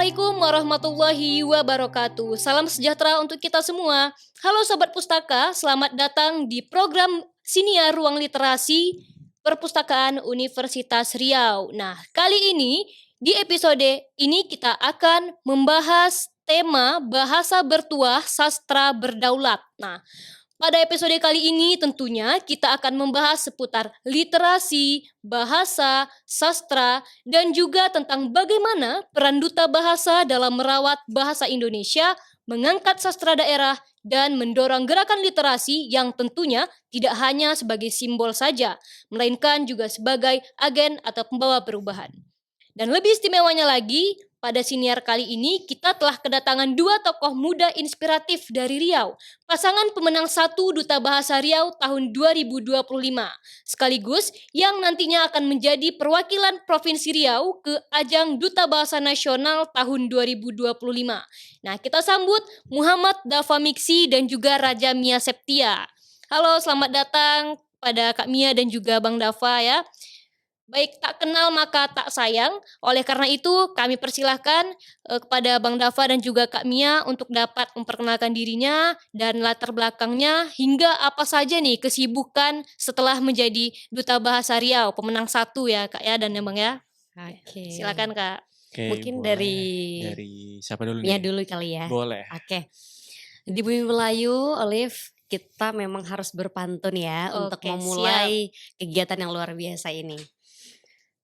Assalamualaikum warahmatullahi wabarakatuh. Salam sejahtera untuk kita semua. Halo Sobat Pustaka, selamat datang di program Siniar Ruang Literasi Perpustakaan Universitas Riau. Nah, kali ini di episode ini kita akan membahas tema bahasa bertuah sastra berdaulat. Nah, pada episode kali ini tentunya kita akan membahas seputar literasi, bahasa, sastra, dan juga tentang bagaimana peran duta bahasa dalam merawat bahasa Indonesia, mengangkat sastra daerah, dan mendorong gerakan literasi yang tentunya tidak hanya sebagai simbol saja, melainkan juga sebagai agen atau pembawa perubahan. Dan lebih istimewanya lagi, pada siniar kali ini kita telah kedatangan dua tokoh muda inspiratif dari Riau, pasangan pemenang 1 Duta Bahasa Riau tahun 2025, sekaligus yang nantinya akan menjadi perwakilan Provinsi Riau ke ajang Duta Bahasa Nasional tahun 2025. Nah, kita sambut Muhammad Dafa Miksi dan juga Raja Mia Septia. Halo, selamat datang pada Kak Mia dan juga Bang Dafa ya. Baik, tak kenal maka tak sayang. Oleh karena itu, kami persilahkan kepada Bang Dafa dan juga Kak Mia untuk dapat memperkenalkan dirinya dan latar belakangnya hingga apa saja nih kesibukan setelah menjadi Duta Bahasa Riau, pemenang 1 ya Kak ya dan ya Bang ya. Oke. Silakan Kak. Oke, Mungkin boleh. dari Dari siapa dulu Mia nih? dulu kali ya. Boleh. Oke. Di Bumi Melayu, Olive, kita memang harus berpantun ya untuk Oke, memulai kegiatan yang luar biasa ini.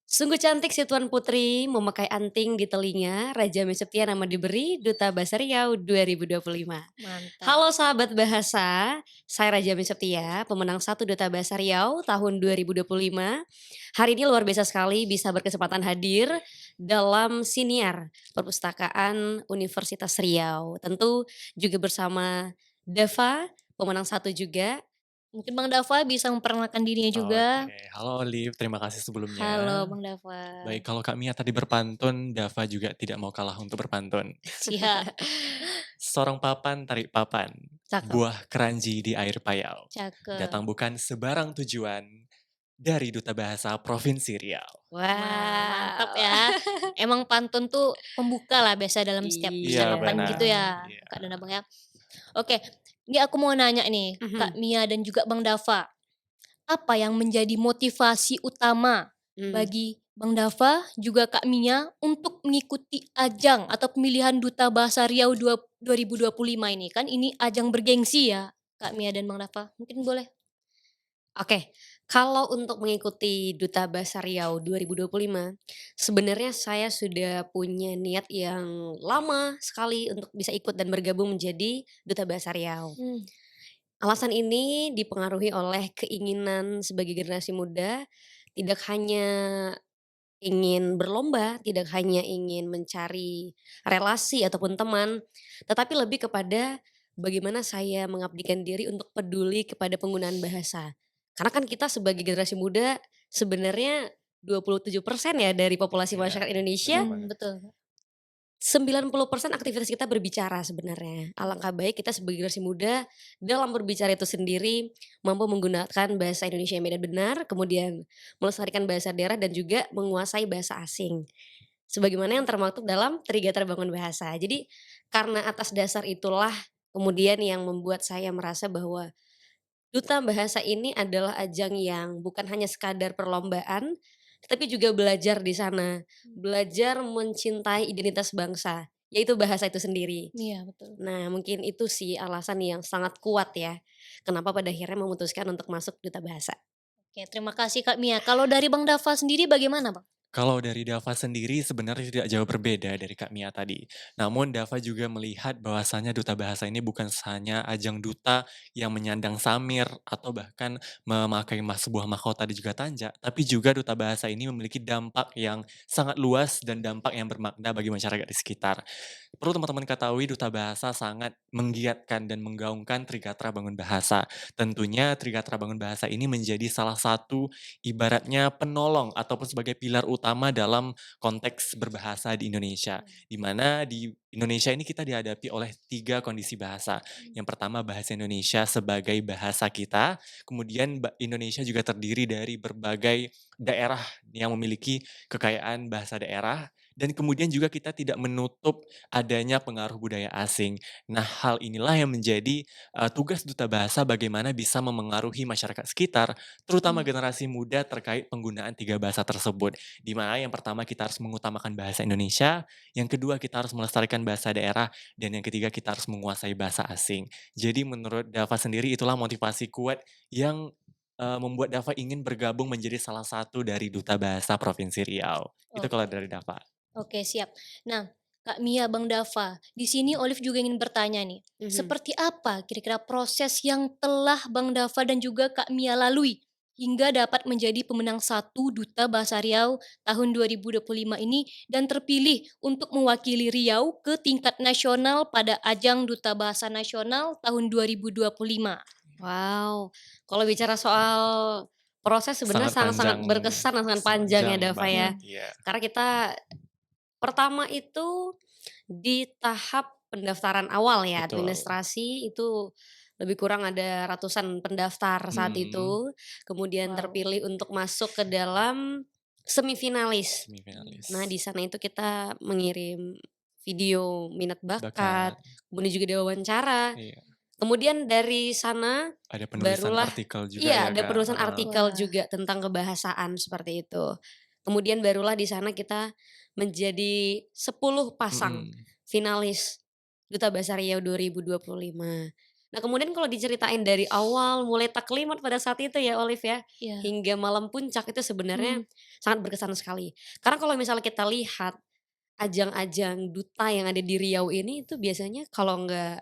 Sungguh cantik si Tuan Putri, memakai anting di telinga, Raja Meseptia nama diberi, Duta Bahasa Riau 2025. Mantap. Halo sahabat bahasa, saya Raja Meseptia, pemenang 1 Duta Bahasa Riau tahun 2025. Hari ini luar biasa sekali bisa berkesempatan hadir dalam siniar Perpustakaan Universitas Riau. Tentu juga bersama Dava, pemenang 1 juga. Mungkin Bang Dafa bisa memperkenalkan dirinya juga. Oke, halo Olive, terima kasih sebelumnya. Halo Bang Dafa. Baik, kalau Kak Mia tadi berpantun, Dava juga tidak mau kalah untuk berpantun. Siap. Sorong papan, tarik papan, Cakep. buah keranji di air payau. Cakep. Datang bukan sebarang tujuan, dari Duta Bahasa Provinsi Riau. Wow. Mantap ya. Emang pantun tuh pembuka lah biasa dalam setiap Iya, percakapan benar. gitu ya, Iya. Kak dan Abang ya. Oke, ini aku mau nanya nih, Kak Mia dan juga Bang Dafa. Apa yang menjadi motivasi utama bagi Bang Dafa juga Kak Mia untuk mengikuti ajang atau pemilihan Duta Bahasa Riau 2025 ini? Kan ini ajang bergengsi ya, Kak Mia dan Bang Dafa. Mungkin boleh. Oke, kalau untuk mengikuti Duta Bahasa Riau 2025, sebenarnya saya sudah punya niat yang lama sekali untuk bisa ikut dan bergabung menjadi Duta Bahasa Riau. Alasan ini dipengaruhi oleh keinginan sebagai generasi muda, tidak hanya ingin berlomba, tidak hanya ingin mencari relasi ataupun teman, tetapi lebih kepada bagaimana saya mengabdikan diri untuk peduli kepada penggunaan bahasa. Karena kan kita sebagai generasi muda sebenarnya 27% ya dari populasi Iya, masyarakat Indonesia, benar banget. Betul. 90% aktivitas kita berbicara sebenarnya. Alangkah baik kita sebagai generasi muda dalam berbicara itu sendiri mampu menggunakan bahasa Indonesia yang benar benar, kemudian melestarikan bahasa daerah dan juga menguasai bahasa asing. Sebagaimana yang termaktub dalam Trigatra Bangun Bahasa. Jadi karena atas dasar itulah kemudian yang membuat saya merasa bahwa Duta Bahasa ini adalah ajang yang bukan hanya sekadar perlombaan, tetapi juga belajar di sana. Belajar mencintai identitas bangsa, yaitu bahasa itu sendiri. Iya, betul. Nah, mungkin itu sih alasan yang sangat kuat ya, kenapa pada akhirnya memutuskan untuk masuk Duta Bahasa. Oke, terima kasih Kak Mia. Kalau dari Bang Dafa sendiri bagaimana, Bang? Kalau dari Dava sendiri sebenarnya tidak jauh berbeda dari Kak Mia tadi. Namun Dava juga melihat bahwasanya Duta Bahasa ini bukan hanya ajang duta yang menyandang samir atau bahkan memakai sebuah mahkota dan juga tanja, tapi juga Duta Bahasa ini memiliki dampak yang sangat luas dan dampak yang bermakna bagi masyarakat di sekitar. Perlu teman-teman ketahui Duta Bahasa sangat menggiatkan dan menggaungkan Trigatra Bangun Bahasa. Tentunya Trigatra Bangun Bahasa ini menjadi salah satu ibaratnya penolong ataupun sebagai pilar utama dalam konteks berbahasa di Indonesia. Di mana di Indonesia ini kita dihadapi oleh 3 kondisi bahasa. Yang pertama bahasa Indonesia sebagai bahasa kita, kemudian Indonesia juga terdiri dari berbagai daerah yang memiliki kekayaan bahasa daerah, dan kemudian juga kita tidak menutup adanya pengaruh budaya asing. Nah, hal inilah yang menjadi, tugas duta bahasa bagaimana bisa memengaruhi masyarakat sekitar, terutama Mmm. generasi muda terkait penggunaan 3 bahasa tersebut. Di mana yang pertama kita harus mengutamakan bahasa Indonesia, yang kedua kita harus melestarikan bahasa daerah, dan yang ketiga kita harus menguasai bahasa asing. Jadi menurut Dava sendiri itulah motivasi kuat yang, membuat Dava ingin bergabung menjadi salah satu dari duta bahasa Provinsi Riau. Itu kalau Oke. dari Dava. Oke, siap. Nah, Kak Mia, Bang Dava, di sini Olive juga ingin bertanya nih, Mhm. seperti apa kira-kira proses yang telah Bang Dava dan juga Kak Mia lalui hingga dapat menjadi pemenang satu Duta Bahasa Riau tahun 2025 ini dan terpilih untuk mewakili Riau ke tingkat nasional pada ajang Duta Bahasa Nasional tahun 2025? Wow, kalau bicara soal proses sebenarnya Sangat sangat-sangat panjang, berkesan dan sangat panjang ya, panjang Dava, ya. banget, Mmm. iya. Karena kita pertama itu di tahap pendaftaran awal ya, Betul. administrasi itu lebih kurang ada ratusan pendaftar saat Mhm, itu, kemudian Wow. terpilih untuk masuk ke dalam semifinalis. Nah, semifinalis. di sana itu kita mengirim video minat bakat, Bakat, kemudian juga diwawancara. iya. Kemudian dari sana Ada penulisan barulah artikel juga iya, ya, ada Kak? penulisan Heeh. artikel Wah. juga tentang kebahasaan seperti itu. Kemudian barulah di sana kita menjadi 10 pasang Mhm, finalis Duta Bahasa Riau 2025. Nah, kemudian kalau diceritain dari awal mulai taklimat pada saat itu ya, Olive, ya, Iya. hingga malam puncak itu sebenarnya Mmm. sangat berkesan sekali. Karena kalau misalnya kita lihat ajang-ajang duta yang ada di Riau ini itu biasanya kalau nggak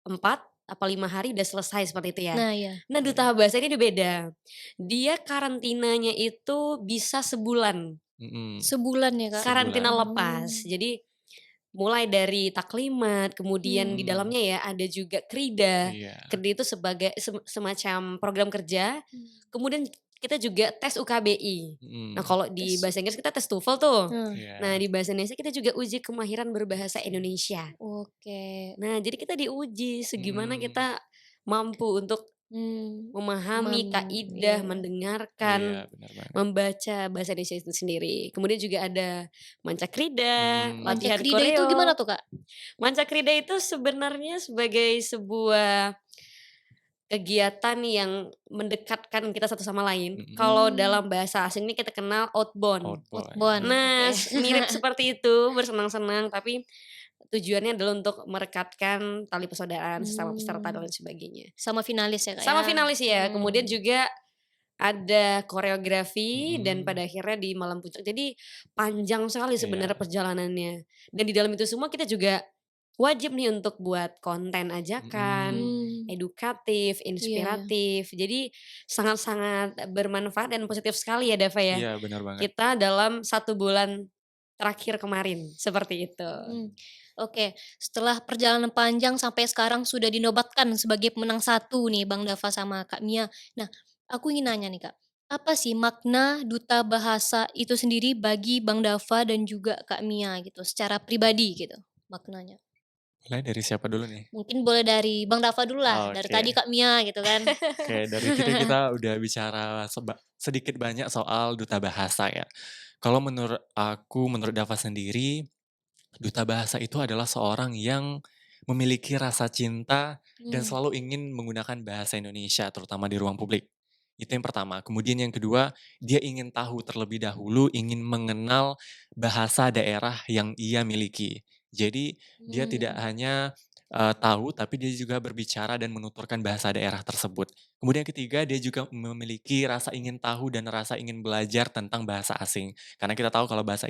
4 apa 5 hari udah selesai seperti itu ya. Nah, iya. Nah, iya. duta bahasa ini beda. Dia karantinanya itu bisa sebulan, Mhm, Sebulan ya, Kak? karantina sebulan. lepas. Oh. Jadi mulai dari taklimat, kemudian di Mmm. Mhm, dalamnya ya ada juga krida. iya. Krida itu sebagai semacam program kerja, Mmm. kemudian kita juga tes UKBI. Nah, Mhm, kalau di Tes bahasa Inggris kita tes TOEFL tuh. Nah, Nah, iya. di bahasa Indonesia kita juga uji kemahiran berbahasa Indonesia. oke. Nah, jadi kita diuji segimana Mhm, kita mampu untuk Mmm, memahami memahami, iya kaidah, iya. iya mendengarkan, benar banget. membaca bahasa Indonesia itu sendiri. Kemudian juga ada mancakrida, Mmm, latihan Mancakrida itu gimana koreo. tuh, Kak? Mancakrida itu sebenarnya sebagai sebuah kegiatan yang mendekatkan kita satu sama lain. mhm, Kalau Mmm, dalam bahasa asing ini kita kenal outbound. outbound, outbound, oke. Nah, mirip seperti itu, bersenang-senang, tapi tujuannya adalah untuk merekatkan tali persaudaraan sesama peserta dan Mmm, lain sebagainya. sama finalis ya, Kak, Sama ya? finalis ya, kemudian Mmm, juga ada koreografi dan mhm, pada akhirnya di malam puncak. Jadi panjang sekali sebenarnya iya, perjalanannya. Dan di dalam itu semua kita juga wajib nih untuk buat konten ajakan, mhm, mmm, edukatif, iya iya. inspiratif. Jadi sangat-sangat bermanfaat dan positif sekali ya Dava ya. iya benar banget. Kita dalam 1 bulan terakhir kemarin, seperti itu. Mmm, oke. Setelah perjalanan panjang sampai sekarang sudah dinobatkan sebagai pemenang satu nih Bang Dava sama Kak Mia. Nah, aku ingin nanya nih Kak, apa sih makna duta bahasa itu sendiri bagi Bang Dava dan juga Kak Mia gitu, secara pribadi gitu maknanya? Mulai dari siapa dulu nih? Mungkin boleh dari Bang Dava dulu lah, dari tadi Oke. Kak Mia gitu kan. Oke, dari kita udah bicara sedikit banyak soal duta bahasa ya. Kalau menurut aku, menurut Dava sendiri, duta bahasa itu adalah seorang yang memiliki rasa cinta dan Mmm, selalu ingin menggunakan bahasa Indonesia, terutama di ruang publik. Itu yang pertama. Kemudian yang kedua, dia ingin tahu terlebih dahulu, ingin mengenal bahasa daerah yang ia miliki. Jadi dia tidak mmm, hanya tahu, tapi dia juga berbicara dan menuturkan bahasa daerah tersebut. Kemudian yang ketiga, dia juga memiliki rasa ingin tahu dan rasa ingin belajar tentang bahasa asing. Karena kita tahu kalau bahasa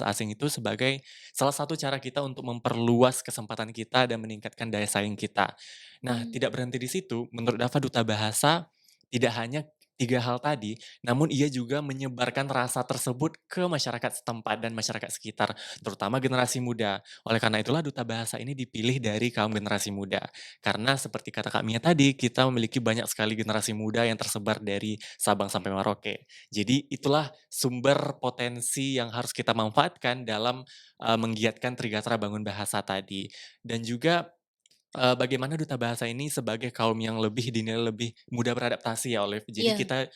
asing itu sebagai salah satu cara kita untuk memperluas kesempatan kita dan meningkatkan daya saing kita. Nah, mmm, tidak berhenti di situ, menurut Dava duta bahasa tidak hanya 3 hal tadi, namun ia juga menyebarkan rasa tersebut ke masyarakat setempat dan masyarakat sekitar, terutama generasi muda. Oleh karena itulah duta bahasa ini dipilih dari kaum generasi muda. Karena seperti kata Kak Mia tadi, kita memiliki banyak sekali generasi muda yang tersebar dari Sabang sampai Merauke. Jadi itulah sumber potensi yang harus kita manfaatkan dalam, menggiatkan Trigatra Bangun Bahasa tadi. Dan juga bagaimana duta bahasa ini sebagai kaum yang lebih dinilai lebih mudah beradaptasi ya, Olive. Jadi iya, kita,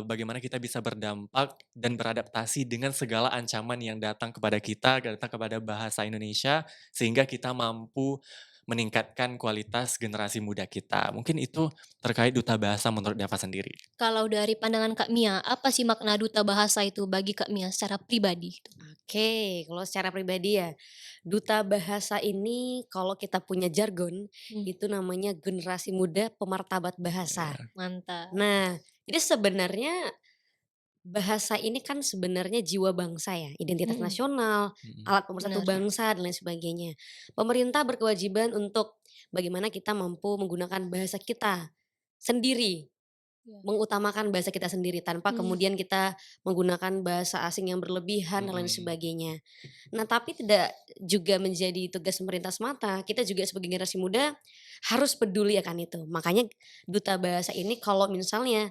bagaimana kita bisa berdampak dan beradaptasi dengan segala ancaman yang datang kepada kita, datang kepada bahasa Indonesia, sehingga kita mampu meningkatkan kualitas generasi muda kita. Mungkin itu terkait duta bahasa menurut Dava sendiri. Kalau dari pandangan Kak Mia, apa sih makna duta bahasa itu bagi Kak Mia secara pribadi? Oke, kalau secara pribadi ya, duta bahasa ini kalau kita punya jargon, Hmm, itu namanya generasi muda pemartabat bahasa. Iya, mantap. Nah, jadi sebenarnya bahasa ini kan sebenarnya jiwa bangsa ya, identitas Mhm, nasional, mhm, alat pemersatu benar. bangsa dan lain sebagainya. Pemerintah berkewajiban untuk bagaimana kita mampu menggunakan bahasa kita sendiri, Iya. mengutamakan bahasa kita sendiri tanpa Mhm, kemudian kita menggunakan bahasa asing yang berlebihan dan lain mhm. sebagainya. Nah, tapi tidak juga menjadi tugas pemerintah semata, kita juga sebagai generasi muda harus peduli akan itu. Makanya duta bahasa ini kalau misalnya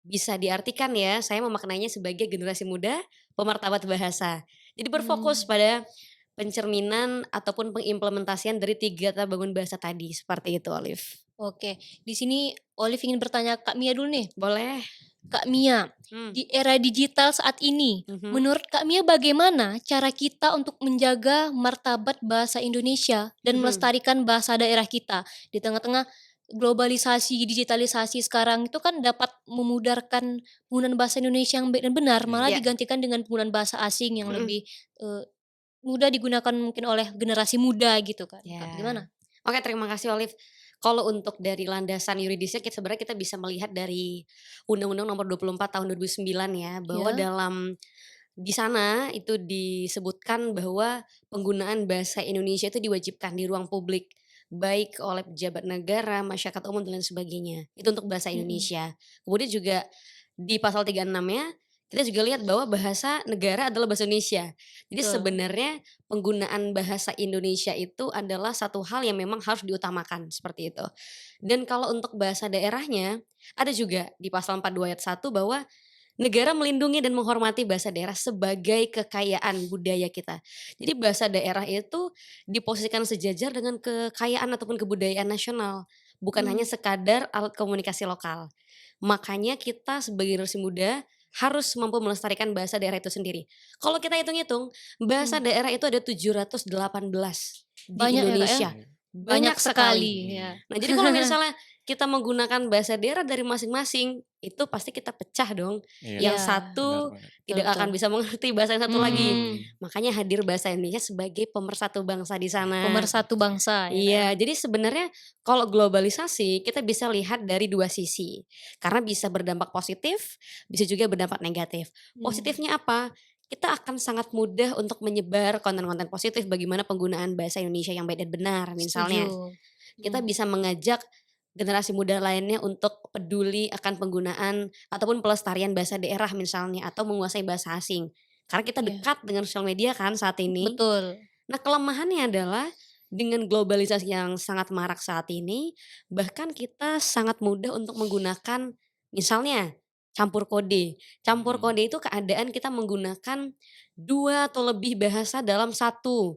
bisa diartikan ya, saya memaknainya sebagai generasi muda pemartabat bahasa. Jadi berfokus mmm, pada pencerminan ataupun pengimplementasian dari 3 kata bangun bahasa tadi, seperti itu Olive. oke. Di sini Olive ingin bertanya Kak Mia dulu nih. Boleh? Kak Mia, Hmm. di era digital saat ini, Mhm. menurut Kak Mia bagaimana cara kita untuk menjaga martabat bahasa Indonesia dan Mhm. melestarikan bahasa daerah kita di tengah-tengah globalisasi, digitalisasi sekarang itu kan dapat memudarkan penggunaan bahasa Indonesia yang baik dan benar, malah Iya. Iya. digantikan dengan penggunaan bahasa asing yang Mhm. lebih, mudah digunakan mungkin oleh generasi muda gitu kan, Kak, Ya. gimana? Oke, terima kasih Olive. Kalau untuk dari landasan yuridisnya sebenarnya kita bisa melihat dari Undang-Undang Nomor 24 Tahun 2009 ya, bahwa Ya, di sana itu disebutkan bahwa penggunaan bahasa Indonesia itu diwajibkan di ruang publik, baik oleh pejabat negara, masyarakat umum dan lain sebagainya. Itu untuk bahasa mhm, Indonesia. Kemudian juga di pasal 36-nya kita juga lihat bahwa bahasa negara adalah bahasa Indonesia. Jadi betul, sebenarnya penggunaan bahasa Indonesia itu adalah satu hal yang memang harus diutamakan, seperti itu. Dan kalau untuk bahasa daerahnya, ada juga di pasal 42 ayat 1 bahwa negara melindungi dan menghormati bahasa daerah sebagai kekayaan budaya kita. Jadi bahasa daerah itu diposisikan sejajar dengan kekayaan ataupun kebudayaan nasional, bukan hanya mmm, sekadar alat komunikasi lokal. Makanya kita sebagai generasi muda harus mampu melestarikan bahasa daerah itu sendiri. Kalau kita hitung-hitung, bahasa mhm, daerah itu ada 718 di banyak ya, Kak, ya? Indonesia. Iya. Banyak Banyak sekali. sekali, Mhm. ya. Nah, jadi kalau misalnya kita menggunakan bahasa daerah dari masing-masing, itu pasti kita pecah dong. Iya, Yang Iya, benar satu banget. betul tidak betul. akan bisa mengerti bahasa yang satu lagi. Mmm, Mhm. Makanya hadir bahasa Indonesia sebagai pemersatu bangsa di sana. pemersatu bangsa ya, Kak, ya. Iya, jadi sebenarnya kalau globalisasi kita bisa lihat dari 2 sisi. Karena bisa berdampak positif, bisa juga berdampak negatif. Mmm, Positifnya apa? Kita akan sangat mudah untuk menyebar konten-konten positif bagaimana penggunaan bahasa Indonesia yang baik dan benar. Misalnya, setuju. kita Mhm, bisa mengajak generasi muda lainnya untuk peduli akan penggunaan ataupun pelestarian bahasa daerah misalnya atau menguasai bahasa asing. Karena kita iya, dekat dengan sosial media kan saat ini. betul. Nah, kelemahannya adalah dengan globalisasi yang sangat marak saat ini, bahkan kita sangat mudah untuk menggunakan misalnya campur kode. Campur Mhm. kode itu keadaan kita menggunakan 2 atau lebih bahasa dalam satu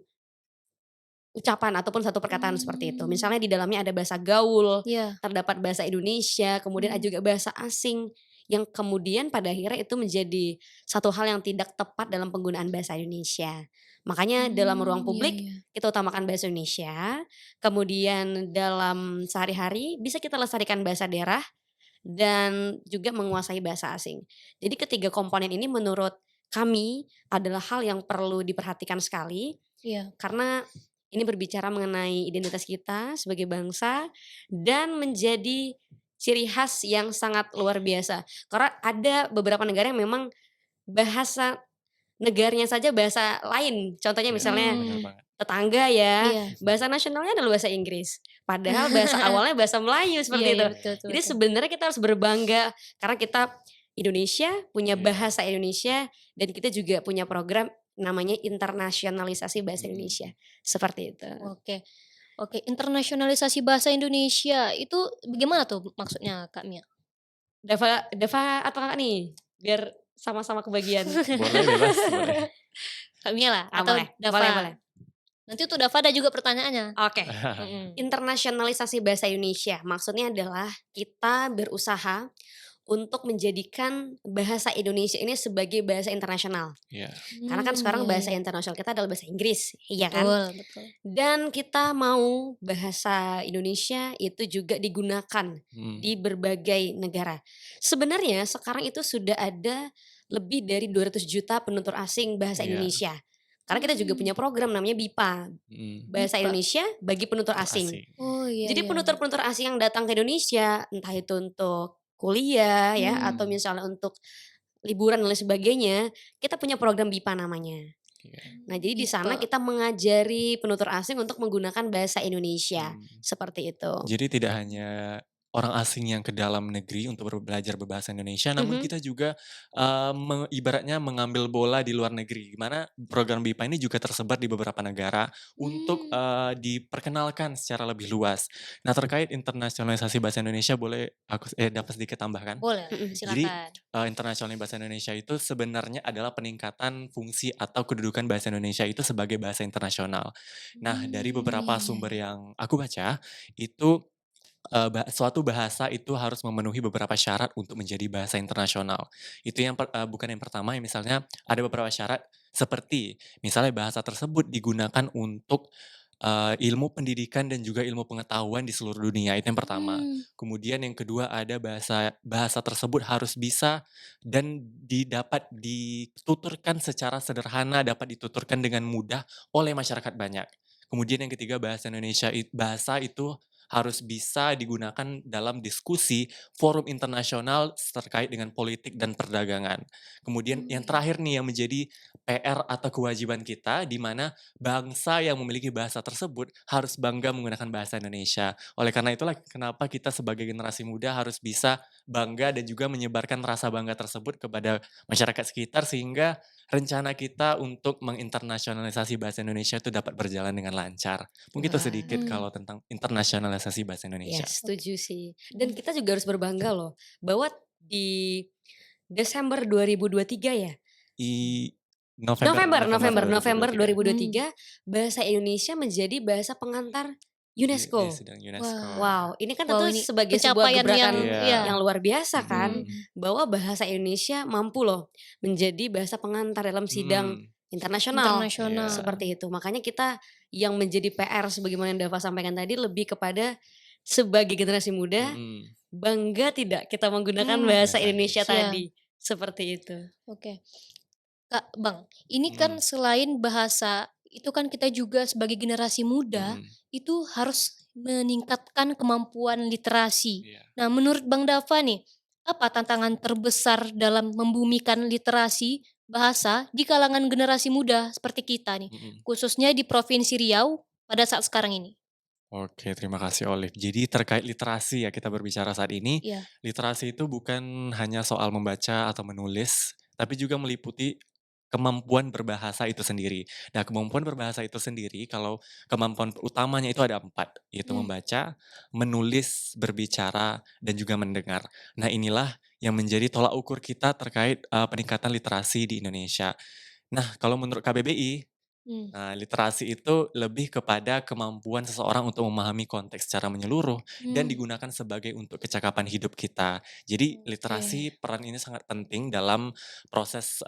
ucapan ataupun satu perkataan seperti itu. Mmm, Misalnya di dalamnya ada bahasa gaul, iya, terdapat bahasa Indonesia, kemudian ada mmm, juga bahasa asing yang kemudian pada akhirnya itu menjadi satu hal yang tidak tepat dalam penggunaan bahasa Indonesia. Makanya dalam ruang iya publik iya, kita utamakan bahasa Indonesia, kemudian dalam sehari-hari bisa kita lestarikan bahasa daerah dan juga menguasai bahasa asing. Jadi ketiga komponen ini menurut kami adalah hal yang perlu diperhatikan sekali iya, karena ini berbicara mengenai identitas kita sebagai bangsa dan menjadi ciri khas yang sangat luar biasa. Karena ada beberapa negara yang memang bahasa negaranya saja bahasa lain. Contohnya Iya, misalnya benar mmm, banget. tetangga ya, iya. bahasa nasionalnya adalah bahasa Inggris. Padahal bahasa awalnya bahasa Melayu Iya seperti iya, itu. betul betul Jadi betul. sebenarnya kita harus berbangga karena kita Indonesia punya Iya. bahasa Indonesia dan kita juga punya program namanya internasionalisasi bahasa Mhm. Indonesia. Seperti itu. Oke oke, internasionalisasi bahasa Indonesia itu bagaimana tuh maksudnya, Kak Mia? Dava Dava atau Kakak nih? Biar sama-sama kebagian. Boleh, bebas, boleh. Kak Mia lah Ah, atau boleh boleh Dava? boleh. Nanti untuk Dava ada juga pertanyaannya. Oke. Mhm, Internasionalisasi bahasa Indonesia maksudnya adalah kita berusaha untuk menjadikan bahasa Indonesia ini sebagai bahasa internasional. Iya. Karena kan sekarang Iya bahasa iya. internasional kita adalah bahasa Inggris, iya kan? Betul betul. Dan kita mau bahasa Indonesia itu juga digunakan Mhm. di berbagai negara. Sebenarnya sekarang itu sudah ada lebih dari 200 juta penutur asing bahasa Iya. Indonesia. Karena kita juga Mmm, punya program namanya BIPA, Mhm. Bahasa BIPA. Indonesia bagi penutur asing. Terasing. Oh, iya Jadi iya iya. penutur-penutur asing yang datang ke Indonesia, entah itu untuk kuliah ya Mmm, atau Mhm. misalnya untuk liburan dan lain sebagainya, kita punya program BIPA namanya. Iya. Nah, jadi di BIPA. sana kita mengajari penutur asing untuk menggunakan bahasa Indonesia, Mhm. seperti itu. Jadi tidak hanya orang asing yang ke dalam negeri untuk belajar berbahasa Indonesia, namun Mhm, kita juga ibaratnya mengambil bola di luar negeri. Di mana program BIPA ini juga tersebar di beberapa negara untuk Mmm, diperkenalkan secara lebih luas. Nah, terkait internasionalisasi bahasa Indonesia boleh aku dapat sedikit tambahkan? boleh mhm. Jadi, silakan. internasionalisasi bahasa Indonesia itu sebenarnya adalah peningkatan fungsi atau kedudukan bahasa Indonesia itu sebagai bahasa internasional. Nah, dari beberapa Iya sumber iya. yang aku baca, itu suatu bahasa itu harus memenuhi beberapa syarat untuk menjadi bahasa internasional. Itu bukan yang pertama ya, misalnya ada beberapa syarat seperti misalnya bahasa tersebut digunakan untuk, ilmu pendidikan dan juga ilmu pengetahuan di seluruh dunia, itu yang pertama. Mmm, Kemudian yang kedua ada bahasa bahasa tersebut harus bisa dan dapat dituturkan secara sederhana, dapat dituturkan dengan mudah oleh masyarakat banyak. Kemudian yang ketiga bahasa itu harus bisa digunakan dalam diskusi forum internasional terkait dengan politik dan perdagangan. Kemudian yang mmm, terakhir nih yang menjadi PR atau kewajiban kita, di mana bangsa yang memiliki bahasa tersebut harus bangga menggunakan bahasa Indonesia. Oleh karena itulah kenapa kita sebagai generasi muda harus bisa bangga dan juga menyebarkan rasa bangga tersebut kepada masyarakat sekitar sehingga rencana kita untuk menginternasionalisasi bahasa Indonesia itu dapat berjalan dengan lancar. Mungkin itu Wah, sedikit mmm, kalau tentang internasionalisasi bahasa ya Indonesia. oke, setuju sih. Dan mhm, kita juga harus berbangga loh, bahwa di Desember 2023 ya? I November November November November November 2023. mmm, 2023 bahasa Indonesia menjadi bahasa pengantar Iya, UNESCO. sedang UNESCO. wah, Wow, ini kan wow tentu ini sebagai sebuah pencapaian yang gebrakan iya, Iya, yang luar biasa kan, mhm, mhm, bahwa bahasa Indonesia mampu loh menjadi bahasa pengantar dalam sidang mhm, internasional, iya, internasional, seperti itu. Makanya kita yang menjadi PR sebagaimana yang Dava sampaikan tadi lebih kepada sebagai generasi muda, mhm, bangga tidak kita menggunakan mmm, bahasa bahasa Indonesia Indonesia. iya, tadi, seperti itu. oke. Kak, Bang, ini kan Mhm, selain bahasa, itu kan kita juga sebagai generasi muda, mhm, itu harus meningkatkan kemampuan literasi. iya, Nah, menurut Bang Dava nih, apa tantangan terbesar dalam membumikan literasi bahasa di kalangan generasi muda seperti kita nih, mhm. khususnya di Provinsi Riau pada saat sekarang ini? Oke, terima kasih Olive. Jadi terkait literasi ya kita berbicara saat ini, Iya. literasi itu bukan hanya soal membaca atau menulis, tapi juga meliputi kemampuan berbahasa itu sendiri. Nah, kemampuan berbahasa itu sendiri, kalau kemampuan utamanya itu ada 4, yaitu Mmm, membaca, menulis, berbicara, dan juga mendengar. Nah, inilah yang menjadi tolak ukur kita terkait peningkatan literasi di Indonesia. Nah, kalau menurut KBBI, mmm, nah, literasi itu lebih kepada kemampuan seseorang untuk memahami konteks secara menyeluruh dan mmm, digunakan sebagai untuk kecakapan hidup kita. Jadi oke. literasi peran ini sangat penting dalam proses,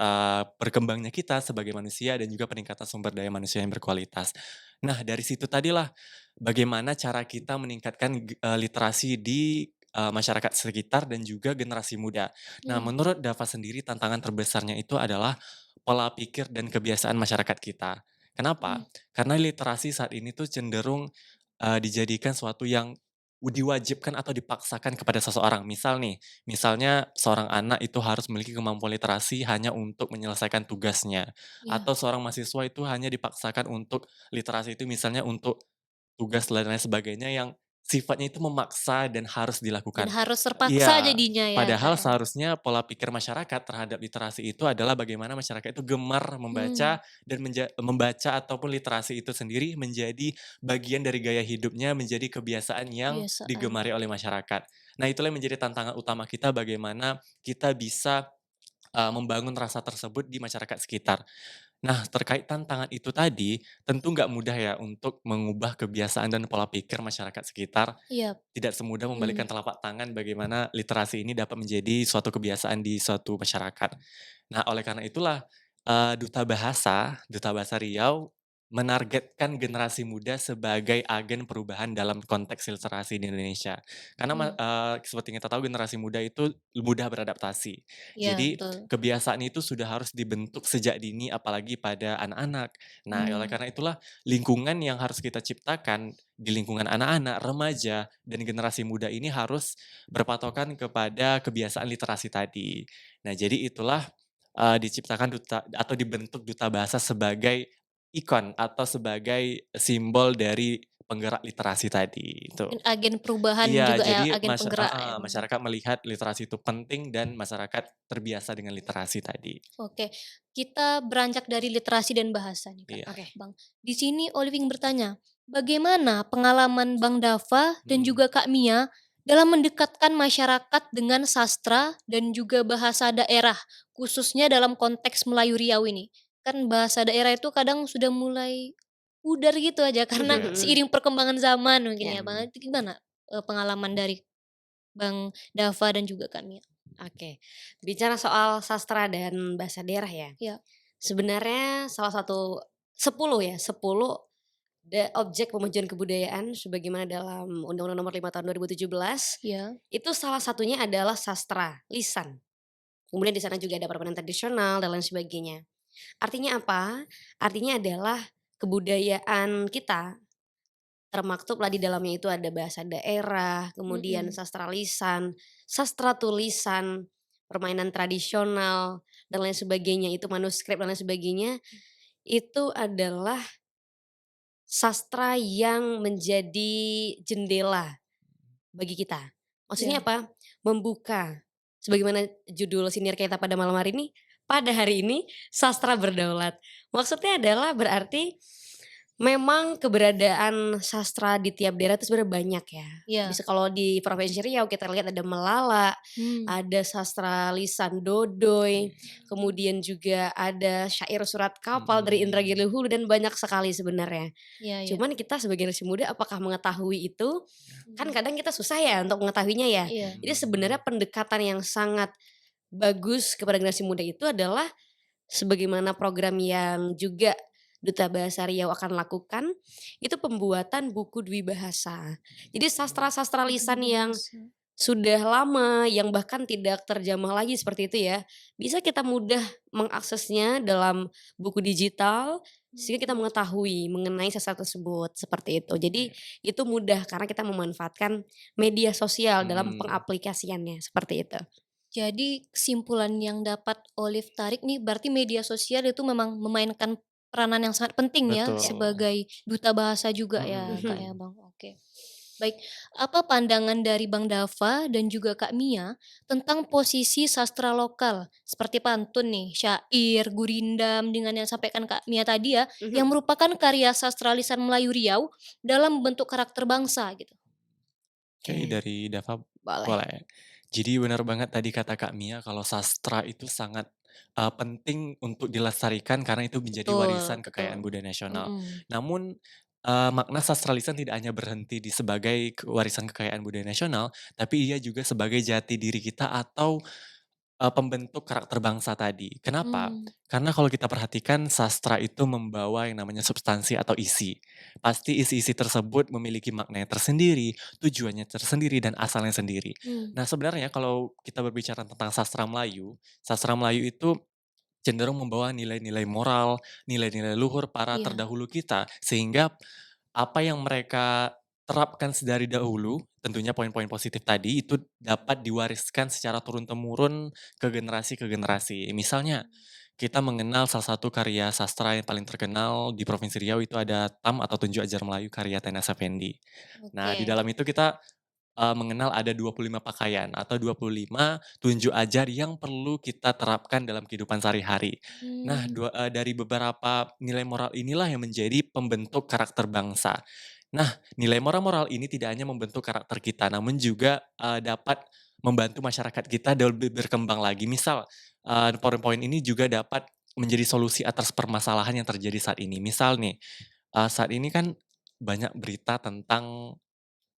berkembangnya kita sebagai manusia dan juga peningkatan sumber daya manusia yang berkualitas. Nah, dari situ tadilah bagaimana cara kita meningkatkan literasi di, masyarakat sekitar dan juga generasi muda. Nah, Mmm, menurut Dava sendiri tantangan terbesarnya itu adalah pola pikir dan kebiasaan masyarakat kita. mmm, Kenapa? Karena literasi saat ini tuh cenderung, dijadikan suatu yang diwajibkan atau dipaksakan kepada seseorang. Misal nih, misalnya seorang anak itu harus memiliki kemampuan literasi hanya untuk menyelesaikan tugasnya, iya. atau seorang mahasiswa itu hanya dipaksakan untuk literasi itu misalnya untuk tugas dan lain sebagainya yang sifatnya itu memaksa dan harus Dan dilakukan. harus terpaksa Iya, jadinya ya, Kak, padahal ya? seharusnya pola pikir masyarakat terhadap literasi itu adalah bagaimana masyarakat itu gemar Mmm, membaca dan membaca ataupun literasi itu sendiri menjadi bagian dari gaya hidupnya, menjadi kebiasaan yang kebiasaan. digemari oleh masyarakat. Nah, itulah yang menjadi tantangan utama kita bagaimana kita bisa, membangun rasa tersebut di masyarakat sekitar. Nah, terkait tantangan itu tadi, tentu nggak mudah ya untuk mengubah kebiasaan dan pola pikir masyarakat sekitar. Iya, Tidak semudah mhm, membalikkan telapak tangan bagaimana literasi ini dapat menjadi suatu kebiasaan di suatu masyarakat. Nah, oleh karena itulah, Duta Bahasa Riau menargetkan generasi muda sebagai agen perubahan dalam konteks literasi di Indonesia. Karena mhm, seperti kita tahu generasi muda itu mudah beradaptasi. iya Jadi, betul, kebiasaan itu sudah harus dibentuk sejak dini apalagi pada anak-anak. Nah, oleh mmm, karena itulah lingkungan yang harus kita ciptakan di lingkungan anak-anak, remaja, dan generasi muda ini harus berpatokan kepada kebiasaan literasi tadi. Nah, jadi itulah diciptakan duta atau dibentuk duta bahasa sebagai ikon atau sebagai simbol dari penggerak literasi tadi, itu. mungkin agen perubahan Iya, juga ya, jadi agen penggerak ya, masyarakat melihat literasi itu penting dan masyarakat terbiasa dengan literasi tadi. oke, kita beranjak dari literasi dan bahasa nih, Kak, Iya, Oke. Bang. Di sini Olive ingin bertanya, bagaimana pengalaman Bang Dava dan mhm. juga Kak Mia dalam mendekatkan masyarakat dengan sastra dan juga bahasa daerah, khususnya dalam konteks Melayu Riau ini? Kan bahasa daerah itu kadang sudah mulai pudar gitu aja karena Iya, seiring perkembangan zaman mungkin Ya, ya, Bang. mhm. Itu gimana, pengalaman dari Bang Dava dan juga Kak Mia? oke. Bicara soal sastra dan bahasa daerah ya, Ya, sebenarnya salah satu 10 ya, 10 objek pemajuan kebudayaan sebagaimana dalam Undang-Undang Nomor 5 Tahun 2017, ya, itu salah satunya adalah sastra, lisan. Kemudian di sana juga ada permainan tradisional dan lain sebagainya. Artinya apa? Artinya adalah kebudayaan kita termaktublah di dalamnya itu ada bahasa daerah, kemudian mhm, sastra lisan, sastra tulisan, permainan tradisional, dan lain sebagainya, itu manuskrip dan lain sebagainya, itu adalah sastra yang menjadi jendela bagi kita. Maksudnya ya. apa? Membuka, sebagaimana judul siniar kita pada malam hari ini, pada hari ini sastra berdaulat. Maksudnya adalah berarti memang keberadaan sastra di tiap daerah itu sebenarnya banyak ya. Iya, Bisa kalau di Provinsi Riau kita lihat ada Melala, mmm, ada sastra lisan Dodoy, Iya, kemudian juga ada syair surat kapal dari Indra mhm. Giri Hulu dan banyak sekali sebenarnya. iya iya, Cuman kita sebagai generasi muda apakah mengetahui itu? Kan mhm, kadang kita susah ya untuk mengetahuinya ya. iya, Jadi sebenarnya pendekatan yang sangat bagus kepada generasi muda itu adalah sebagaimana program yang juga Duta Bahasa Riau akan lakukan, itu pembuatan buku dwi bahasa. Jadi sastra-sastra dwi lisan yang bahasa, sudah lama, yang bahkan tidak terjamah lagi seperti itu ya, bisa kita mudah mengaksesnya dalam buku digital, sehingga kita mhm, mengetahui mengenai sastra tersebut, seperti itu. Jadi Iya, itu mudah karena kita memanfaatkan media sosial dalam mhm. pengaplikasiannya, seperti itu. jadi kesimpulan yang dapat Olive tarik nih berarti media sosial itu memang memainkan peranan yang sangat penting ya Ya. Betul, sebagai duta bahasa juga ya, Kak, mhm. ya, Mhm. Bang, oke. Baik, apa pandangan dari Bang Dava dan juga Kak Mia tentang posisi sastra lokal seperti pantun nih, syair, gurindam dengan yang sampaikan Kak Mia tadi ya, yang Mhm. merupakan karya sastra lisan Melayu Riau dalam membentuk karakter bangsa gitu? Oke, Oke, dari Dava boleh. boleh. Jadi benar banget tadi kata Kak Mia kalau sastra itu sangat, penting untuk dilestarikan karena itu menjadi Betul warisan betul. kekayaan budaya nasional. Mhm, Namun, makna sastra lisan tidak hanya berhenti di sebagai warisan kekayaan budaya nasional, tapi ia juga sebagai jati diri kita atau pembentuk karakter bangsa tadi. Kenapa? mmm, Karena kalau kita perhatikan sastra itu membawa yang namanya substansi atau isi. Pasti isi-isi tersebut memiliki maknanya tersendiri, tujuannya tersendiri, dan asalnya sendiri. mmm, Nah, sebenarnya kalau kita berbicara tentang sastra Melayu itu cenderung membawa nilai-nilai moral, nilai-nilai luhur para iya, terdahulu kita, sehingga apa yang mereka terapkan sedari dahulu, tentunya poin-poin positif tadi, itu dapat diwariskan secara turun-temurun ke generasi. Misalnya, mmm, kita mengenal salah satu karya sastra yang paling terkenal di Provinsi Riau itu ada TAM atau Tunjuk Ajar Melayu karya Tenas Effendi. Nah, di oke, dalam itu kita mengenal ada 25 pakaian atau 25 tunjuk ajar yang perlu kita terapkan dalam kehidupan sehari-hari. Nah, mmm, dari beberapa nilai moral inilah yang menjadi pembentuk karakter bangsa. Nah, nilai moral-moral ini tidak hanya membentuk karakter kita, namun juga, dapat membantu masyarakat kita dalam berkembang lagi. Misal, poin-poin ini juga dapat menjadi solusi atas permasalahan yang terjadi saat ini. Misal nih, saat ini kan banyak berita tentang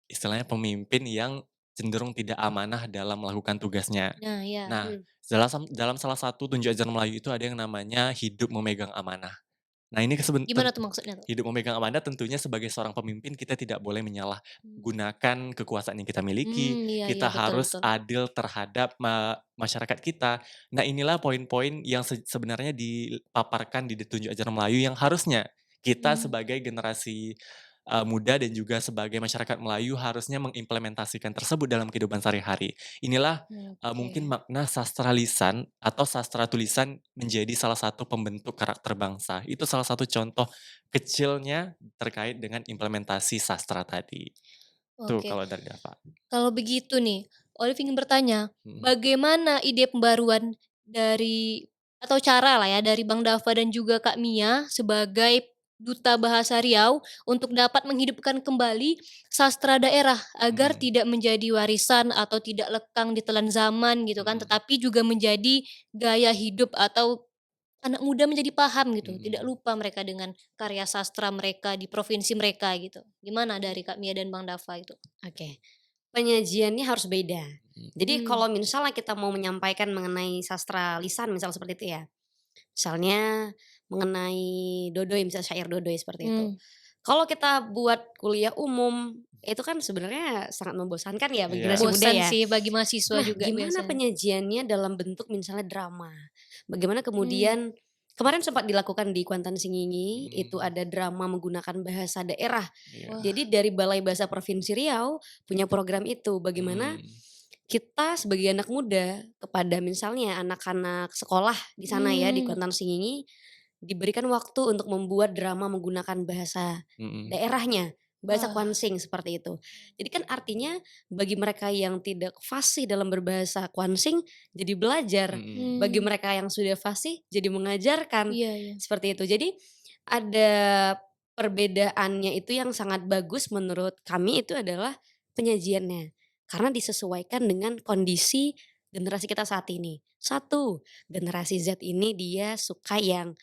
istilahnya pemimpin yang cenderung tidak amanah dalam melakukan tugasnya. Nah, ya. Nah, Mhm. dalam salah satu tunjuk ajaran Melayu itu ada yang namanya hidup memegang amanah. Nah, ini Gimana tuh maksudnya tuh? hidup memegang amanah tentunya sebagai seorang pemimpin kita tidak boleh Mmm. menyalahgunakan kekuasaan yang kita miliki, Iya iya, kita betul harus betul. adil terhadap masyarakat kita. Nah, inilah poin-poin yang sebenarnya dipaparkan di tunjuk ajaran Melayu yang harusnya kita Mmm, sebagai generasi, muda dan juga sebagai masyarakat Melayu harusnya mengimplementasikan tersebut dalam kehidupan sehari-hari. Inilah, oke. mungkin makna sastra lisan atau sastra tulisan menjadi salah satu pembentuk karakter bangsa. Itu salah satu contoh kecilnya terkait dengan implementasi sastra tadi. Tuh Oke. kalau dari Dava. Kalau begitu nih, Olive ingin bertanya, Mhm, bagaimana ide pembaruan dari atau cara lah ya dari Bang Dava dan juga Kak Mia sebagai duta bahasa Riau untuk dapat menghidupkan kembali sastra daerah agar mhm, tidak menjadi warisan atau tidak lekang ditelan zaman gitu kan, mhm, tetapi juga menjadi gaya hidup atau anak muda menjadi paham gitu, tidak mhm, lupa mereka dengan karya sastra mereka di provinsi mereka gitu. Gimana dari Kak Mia dan Bang Dava itu? Oke. Penyajiannya harus beda. mhm, Jadi Mmm, kalau misalnya kita mau menyampaikan mengenai sastra lisan misal seperti itu ya, misalnya mengenai dodoi, misal syair dodoi seperti itu. mmm. Kalau kita buat kuliah umum, itu kan sebenarnya sangat membosankan ya bagi generasi iya, muda Bosan ya. sih bagi mahasiswa Nah, juga gimana biasanya. penyajiannya dalam bentuk misalnya drama? Bagaimana Mmm, kemudian kemarin sempat dilakukan di Kuantan Singingi, itu mhm, ada drama menggunakan bahasa daerah. iya, wah, Jadi dari Balai Bahasa Provinsi Riau punya program itu, bagaimana mhm, kita sebagai anak muda kepada misalnya anak-anak sekolah di sana ya di mmm, Kuantan Singingi, diberikan waktu untuk membuat drama menggunakan bahasa mhm, daerahnya, bahasa wah, Kuansing seperti itu. Jadi kan artinya bagi mereka yang tidak fasih dalam berbahasa Kuansing jadi belajar, mhm, bagi mmm, mereka yang sudah fasih jadi mengajarkan, iya iya, seperti itu. Jadi ada perbedaannya itu yang sangat bagus menurut kami itu adalah penyajiannya. Karena disesuaikan dengan kondisi generasi kita saat ini. Satu, generasi Z ini dia suka yang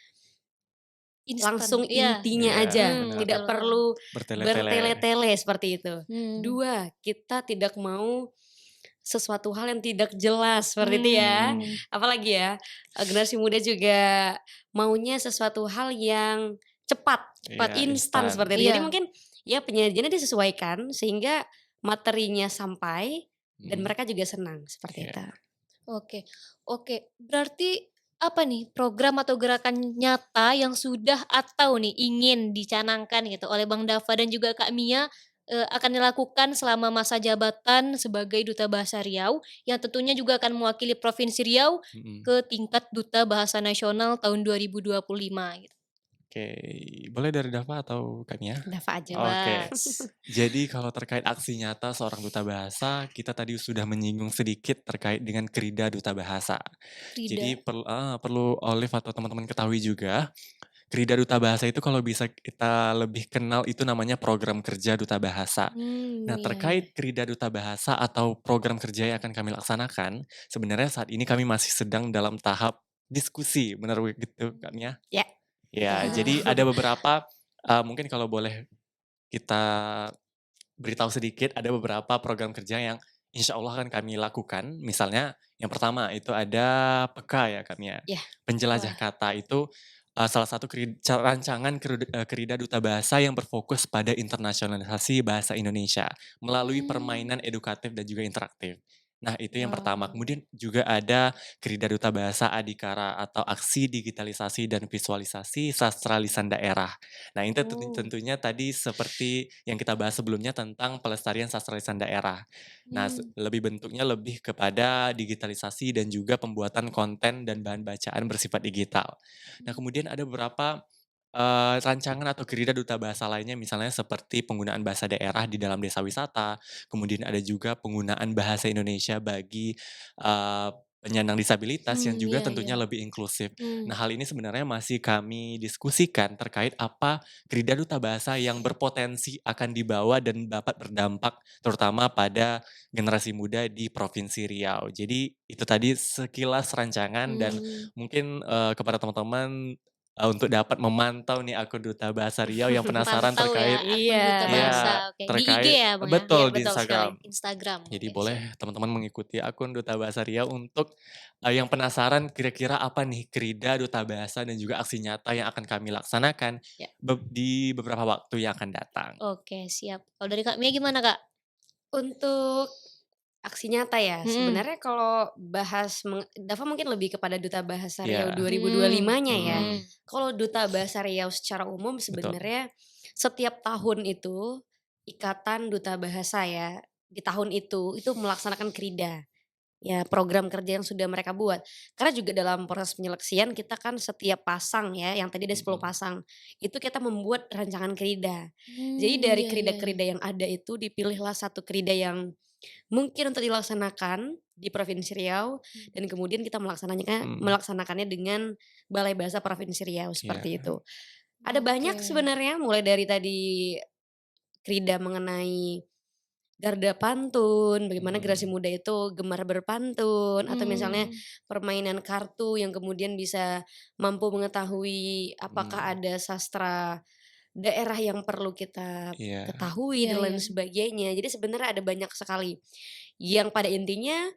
instan, langsung iya, intinya iya aja, benar, betul tidak betul, perlu bertele-tele, bertele-tele seperti itu. mmm, Dua, kita tidak mau sesuatu hal yang tidak jelas seperti itu ya. mmm, mhm, Apalagi ya, generasi muda juga maunya sesuatu hal yang cepat, iya instan instan, seperti itu. Jadi iya, mungkin ya penyajiannya disesuaikan sehingga materinya sampai dan mhm, mereka juga senang, seperti iya, itu. oke oke. Berarti apa nih program atau gerakan nyata yang sudah atau nih ingin dicanangkan gitu oleh Bang Dava dan juga Kak Mia, akan dilakukan selama masa jabatan sebagai Duta Bahasa Riau, yang tentunya juga akan mewakili Provinsi Riau mhm. ke tingkat Duta Bahasa Nasional tahun 2025 gitu? Oke, boleh dari Dava atau Kak Mia? Dava aja deh. Oke. Bebas. Jadi kalau terkait aksi nyata seorang duta bahasa, kita tadi sudah menyinggung sedikit terkait dengan Krida Duta Bahasa. Jadi Frida. perlu Olive atau teman-teman ketahui juga, Krida Duta Bahasa itu kalau bisa kita lebih kenal itu namanya program kerja duta bahasa. Nah, Iya iya. terkait Krida Duta Bahasa atau program kerja yang akan kami laksanakan, sebenarnya saat ini kami masih sedang dalam tahap diskusi, benar begitu Kak Mia? Ya, Ya, betul. Wah, jadi ada beberapa, mungkin kalau boleh kita beritahu sedikit, ada beberapa program kerja yang insya Allah akan kami lakukan. Misalnya yang pertama itu ada PEKA ya Kak Mia, Ya, penjelajah wah, kata itu, salah satu rancangan Kerida Duta Bahasa yang berfokus pada internasionalisasi bahasa Indonesia melalui mmm, permainan edukatif dan juga interaktif. Nah, itu yang pertama. wah, Kemudian juga ada Kerida Duta Bahasa Adhikara atau Aksi Digitalisasi dan Visualisasi Sastra Lisan Daerah. Nah, ini oh, tentunya tadi seperti yang kita bahas sebelumnya tentang pelestarian sastra lisan daerah. Nah, mmm, lebih bentuknya lebih kepada digitalisasi dan juga pembuatan konten dan bahan bacaan bersifat digital. Nah, mmm, kemudian ada beberapa, rancangan atau gerida duta bahasa lainnya misalnya seperti penggunaan bahasa daerah di dalam desa wisata, kemudian ada juga penggunaan bahasa Indonesia bagi, penyandang disabilitas yang juga Iya iya. tentunya lebih inklusif. Nah, Mmm. hal ini sebenarnya masih kami diskusikan terkait apa Krida Duta Bahasa yang berpotensi akan dibawa dan dapat berdampak terutama pada generasi muda di Provinsi Riau. Jadi itu tadi sekilas rancangan dan Mmm. mungkin, kepada teman-teman, untuk dapat memantau nih akun Duta Bahasa Riau yang penasaran Pantau terkait ya akun Duta Iya. iya, Bahasa, oke. Di IG terkait ya, Bang, ya? Iya, betul di betul sekali. Instagram. Instagram, Jadi oke boleh siap. teman-teman mengikuti akun Duta Bahasa Riau untuk, yang penasaran kira-kira apa nih Krida Duta Bahasa dan juga aksi nyata yang akan kami laksanakan Ya, di beberapa waktu yang akan datang. oke siap. Kalau dari Kak Mia gimana, Kak? Untuk aksi nyata ya, Mhm. sebenarnya kalau bahas Dava mungkin lebih kepada Duta Bahasa Riau Iya, 2025-nya ya. mhm, Mhm. Kalau Duta Bahasa Riau secara umum betul. sebenarnya setiap tahun itu Ikatan Duta Bahasa ya, di tahun itu melaksanakan krida. Ya, program kerja yang sudah mereka buat. Karena juga dalam proses penyeleksian kita kan setiap pasang ya, yang tadi ada 10 Mhm, pasang, itu kita membuat rancangan krida. Jadi dari Iya iya iya. krida-krida yang ada itu dipilihlah satu krida yang mungkin untuk dilaksanakan di Provinsi Riau Mmm. dan kemudian kita melaksanakannya mhm, melaksanakannya dengan Balai Bahasa Provinsi Riau, iya, seperti itu. Ada Oke. banyak sebenarnya mulai dari tadi krida mengenai garda pantun, bagaimana generasi mhm, muda itu gemar berpantun, atau misalnya Mmm. permainan kartu yang kemudian bisa mampu mengetahui apakah mmm, ada sastra daerah yang perlu kita iya, ketahui Iya dan iya. lain sebagainya. Jadi sebenarnya ada banyak sekali yang pada intinya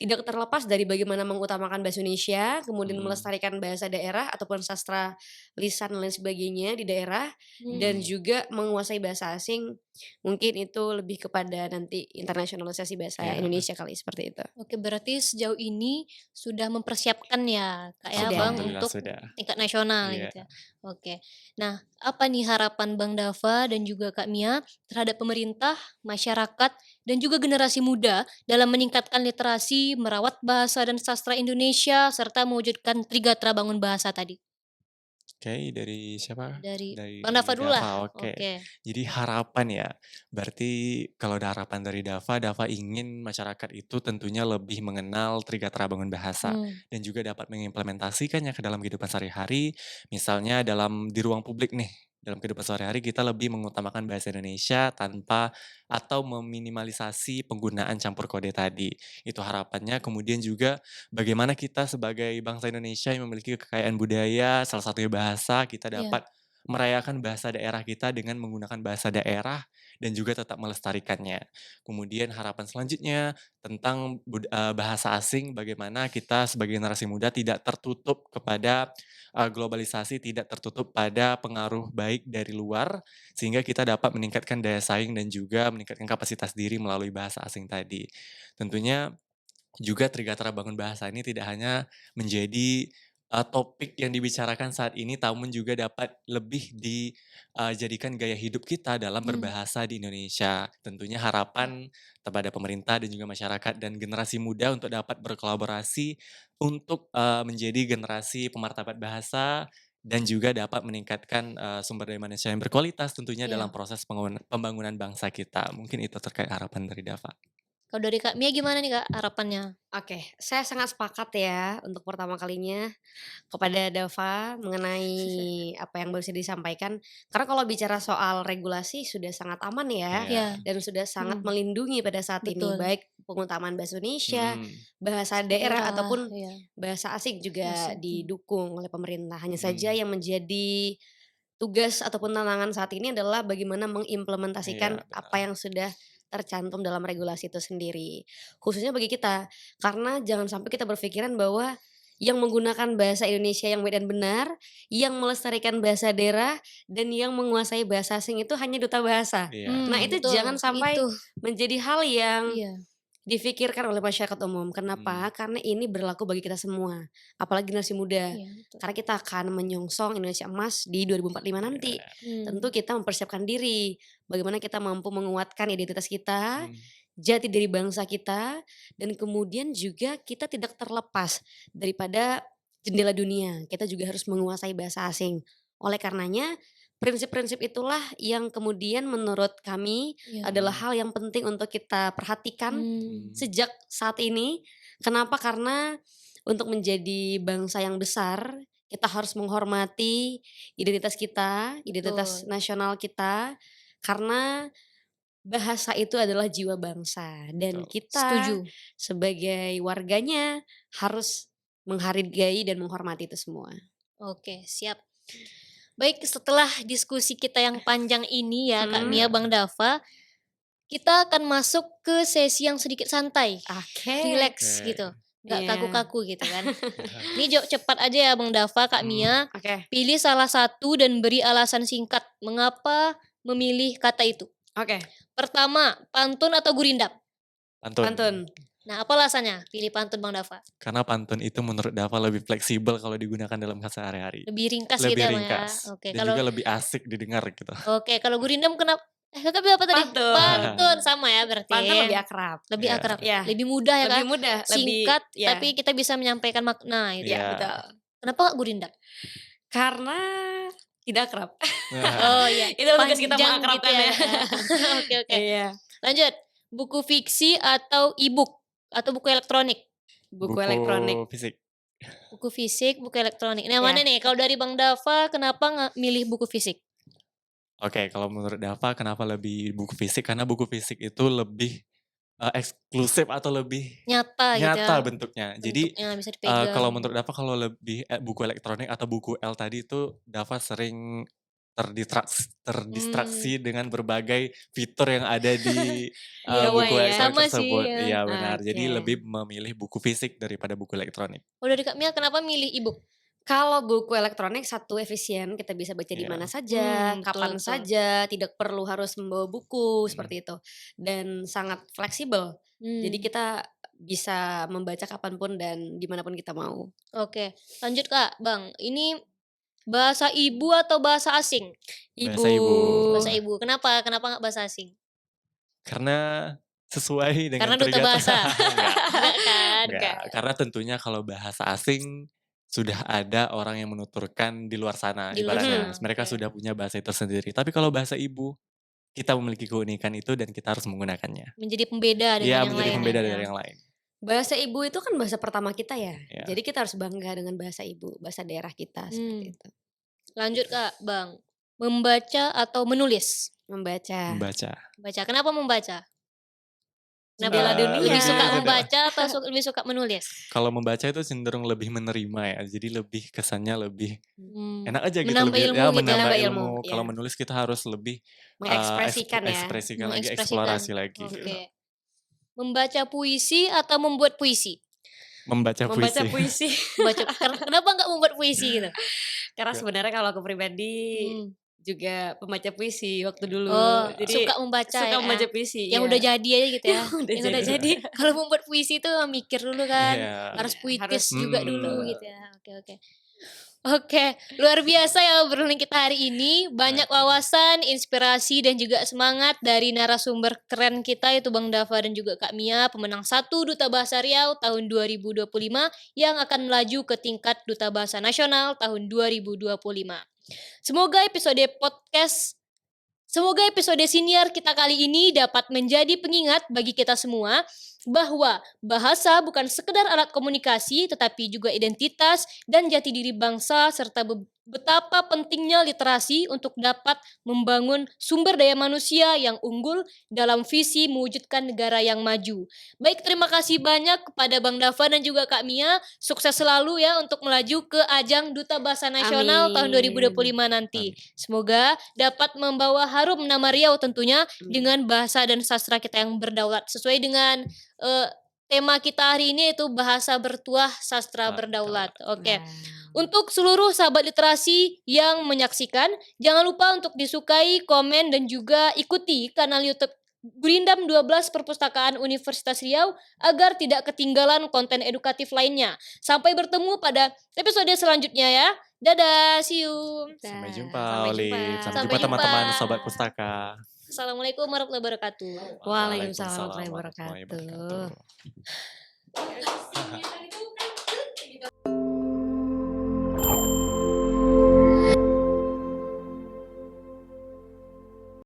tidak terlepas dari bagaimana mengutamakan bahasa Indonesia, kemudian mhm, melestarikan bahasa daerah ataupun sastra lisan dan lain sebagainya di daerah, dan Mmm. mhm, juga menguasai bahasa asing. Mungkin itu lebih kepada nanti internasionalisasi bahasa iya, Indonesia kali, seperti itu. Oke, berarti sejauh ini sudah mempersiapkan ya, Kak, ya, Sudah. Bang, alhamdulillah untuk sudah, tingkat nasional iya. gitu ya. Oke. Nah, apa nih harapan Bang Dava dan juga Kak Mia terhadap pemerintah, masyarakat, dan juga generasi muda dalam meningkatkan literasi, merawat bahasa dan sastra Indonesia, serta mewujudkan Trigatra Bangun Bahasa tadi? Oke, dari siapa? Dari Bang Dava Dari dulu lah. Dava, oke. Oke. Jadi harapan ya, berarti kalau ada harapan dari Dava, Dava ingin masyarakat itu tentunya lebih mengenal Trigatra Bangun Bahasa Mmm. dan juga dapat mengimplementasikannya ke dalam kehidupan sehari-hari. Misalnya di ruang publik nih, dalam kehidupan sehari-hari kita lebih mengutamakan bahasa Indonesia tanpa atau meminimalisasi penggunaan campur kode tadi. Itu harapannya. Kemudian juga bagaimana kita sebagai bangsa Indonesia yang memiliki kekayaan budaya, salah satunya bahasa, kita Iya. dapat merayakan bahasa daerah kita dengan menggunakan bahasa daerah dan juga tetap melestarikannya. Kemudian harapan selanjutnya tentang bahasa asing, bagaimana kita sebagai generasi muda tidak tertutup kepada, globalisasi, tidak tertutup pada pengaruh baik dari luar, sehingga kita dapat meningkatkan daya saing dan juga meningkatkan kapasitas diri melalui bahasa asing tadi. Tentunya juga Trigatra Bangun Bahasa ini tidak hanya menjadi, topik yang dibicarakan saat ini, namun juga dapat lebih dijadikan gaya hidup kita dalam Mmm. berbahasa di Indonesia. Tentunya harapan kepada pemerintah dan juga masyarakat dan generasi muda untuk dapat berkolaborasi untuk, menjadi generasi pemartabat bahasa dan juga dapat meningkatkan, sumber daya manusia yang berkualitas tentunya dalam Iya. proses pembangunan bangsa kita. Mungkin itu terkait harapan dari Dava. Kalau dari Kak Mia gimana nih, Kak, harapannya? Oke, saya sangat sepakat ya untuk pertama kalinya kepada Dava mengenai apa yang baru saja disampaikan. Karena kalau bicara soal regulasi sudah sangat aman ya, Iya, Iya. dan sudah sangat Mhm. melindungi pada saat ini, Betul. baik pengutamaan bahasa Indonesia, mhm, bahasa daerah Daerah, ataupun iya, bahasa asing juga asing, didukung oleh pemerintah. Hanya saja mhm. yang menjadi tugas ataupun tantangan saat ini adalah bagaimana Iya, mengimplementasikan apa benar. yang sudah tercantum dalam regulasi itu sendiri. Khususnya bagi kita, karena jangan sampai kita berpikiran bahwa yang menggunakan bahasa Indonesia yang baik dan benar, yang melestarikan bahasa daerah, dan yang menguasai bahasa asing itu hanya duta bahasa. Iya, Nah, itu betul, jangan itu, sampai menjadi hal yang iya, difikirkan oleh masyarakat umum. Kenapa? mmm, Karena ini berlaku bagi kita semua, apalagi generasi muda. iya, betul, Karena kita akan menyongsong Indonesia Emas di 2045 nanti. iya, Tentu mmm, kita mempersiapkan diri, bagaimana kita mampu menguatkan identitas kita, mmm, jati diri bangsa kita, dan kemudian juga kita tidak terlepas daripada jendela dunia. Kita juga harus menguasai bahasa asing. Oleh karenanya, prinsip-prinsip itulah yang kemudian menurut kami iya, adalah mmm, hal yang penting untuk kita perhatikan mmm, mmm, sejak saat ini, Kenapa? Karena untuk menjadi bangsa yang besar, kita harus menghormati identitas kita, identitas Betul. nasional kita, karena bahasa itu adalah jiwa bangsa dan Betul. kita Setuju. sebagai warganya harus menghargai dan menghormati itu semua. Oke, siap. Baik, setelah diskusi kita yang panjang ini ya Kak Mia, Hmm, Iya. Bang Dava, kita akan masuk ke sesi yang sedikit santai, oke. rileks Oke. gitu, nggak Iya. kaku-kaku gitu kan. Ini jawab cepat aja ya Bang Dava, Kak Hmm, Mia. Oke, Pilih salah satu dan beri alasan singkat mengapa memilih kata itu. oke. Pertama, pantun atau gurindam? pantun. Pantun. Nah, apa alasannya pilih pantun Bang Dava? Karena pantun itu menurut Dava lebih fleksibel kalau digunakan dalam bahasa sehari-hari. Lebih ringkas gitu Lebih ya Bang ya? ringkas Oke, dan juga lebih asik didengar gitu. kalau gurindam Kakak bilang apa tadi? Pantun. Pantun, sama ya berarti? Pantun lebih akrab. Lebih Iya. akrab, Iya, lebih mudah ya lebih Kak? mudah, lebih Singkat, ya, tapi kita bisa menyampaikan makna gitu. ya Iya. betul. Kenapa nggak gurindam? Karena tidak akrab. Oh iya, Itu tugas kita panjang gitu mengakrabkan ya. ya. Oke oke. Iya, Lanjut, buku fiksi atau e-book? Atau buku elektronik? buku Buku elektronik. fisik. Buku fisik, buku elektronik. Nah, Ya, mana nih? Kalau dari Bang Dava, kenapa nggak milih buku fisik? Oke, kalau menurut Dava kenapa lebih buku fisik? Karena buku fisik itu lebih eksklusif atau lebih Nyata gitu ya, nyata bentuknya. Jadi bentuknya bisa kalau dipegang. menurut Dava kalau lebih buku elektronik atau buku L tadi itu Dava sering Mmm, terdistraksi dengan berbagai fitur yang ada di gawai buku ya. elektronik sama sih tersebut. ya. Iya benar. Jadi Oke. lebih memilih buku fisik daripada buku elektronik. Kalau dari Kak Mia kenapa milih e-book? Kalau buku elektronik satu efisien, kita bisa baca di mana Iya. saja, Betul kapan betul. saja, tidak perlu harus membawa buku Mhm. seperti itu, dan sangat fleksibel. Jadi Mmm, kita bisa membaca kapanpun dan dimanapun kita mau. oke. Lanjut Kak, Bang, ini bahasa ibu atau bahasa asing? Ibu. Bahasa ibu. Bahasa ibu, kenapa? Kenapa nggak bahasa asing? Karena sesuai dengan Karena duta teringat bahasa? enggak. Enggak kan? Enggak, karena tentunya kalau bahasa asing sudah ada orang yang menuturkan di luar sana Di luar ibaratnya. sana, Mhm. Mereka oke. sudah punya bahasa itu sendiri. Tapi kalau bahasa ibu, kita memiliki keunikan itu dan kita harus menggunakannya. Menjadi pembeda dengan Iya, yang menjadi lain ya? pembeda Ya. dari yang lain. Bahasa ibu itu kan bahasa pertama kita ya. Ya, Jadi kita harus bangga dengan bahasa ibu, bahasa daerah kita seperti Mmm, itu. lanjut Kak, Bang, membaca atau menulis? Membaca, membaca. Baca, kenapa membaca? Kenapa membela lebih suka dunia. membaca atau lebih suka menulis? Kalau membaca itu cenderung lebih menerima ya, jadi lebih kesannya lebih enak aja gitu, Menambah lebih ilmu ya gitu ya? menambah Menambah ilmu, ilmu. Kalau ya. menulis kita harus lebih Mengekspresikan ya. ekspresikan lagi, Mengekspresikan, eksplorasi lagi gitu. oke. Membaca puisi atau membuat puisi? Membaca Membaca puisi. puisi. Kenapa nggak membuat puisi gitu? Karena sebenarnya kalau aku pribadi Mmm. juga pembaca puisi waktu dulu. Oh, Jadi suka membaca suka ya, membaca puisi, yang ya. udah jadi aja gitu ya? Yang udah Yang udah jadi. jadi. Kalau membuat puisi itu mikir dulu kan, Iya. harus Iya, harus puitis juga dulu betul. gitu ya, oke oke. Oke, luar biasa ya obrolan kita hari ini. Banyak Oke. wawasan, inspirasi, dan juga semangat dari narasumber keren kita yaitu Bang Dava dan juga Kak Mia, pemenang satu Duta Bahasa Riau tahun 2025 yang akan melaju ke tingkat Duta Bahasa Nasional tahun 2025. Semoga episode podcast Semoga episode siniar kita kali ini dapat menjadi pengingat bagi kita semua bahwa bahasa bukan sekedar alat komunikasi tetapi juga identitas dan jati diri bangsa serta betapa pentingnya literasi untuk dapat membangun sumber daya manusia yang unggul dalam visi mewujudkan negara yang maju. Baik, terima kasih banyak kepada Bang Dava dan juga Kak Mia. Sukses selalu ya untuk melaju ke ajang Duta Bahasa Nasional tahun Amin. 2025 nanti. Amin. Semoga dapat membawa harum nama Riau tentunya Amin. dengan bahasa dan sastra kita yang berdaulat. Sesuai dengan tema kita hari ini yaitu bahasa bertuah sastra berdaulat. Oke. Wow. Untuk seluruh sahabat literasi yang menyaksikan, jangan lupa untuk disukai, komen, dan juga ikuti kanal YouTube Gurindam 12 Perpustakaan Universitas Riau agar tidak ketinggalan konten edukatif lainnya. Sampai bertemu pada episode selanjutnya ya. Dadah, see you. Sampai jumpa Sampai jumpa. Olive. Sampai Sampai jumpa teman-teman jumpa. sobat pustaka. Assalamualaikum warahmatullahi wabarakatuh. Waalaikumsalam warahmatullahi warahmatullahi wabarakatuh. wabarakatuh.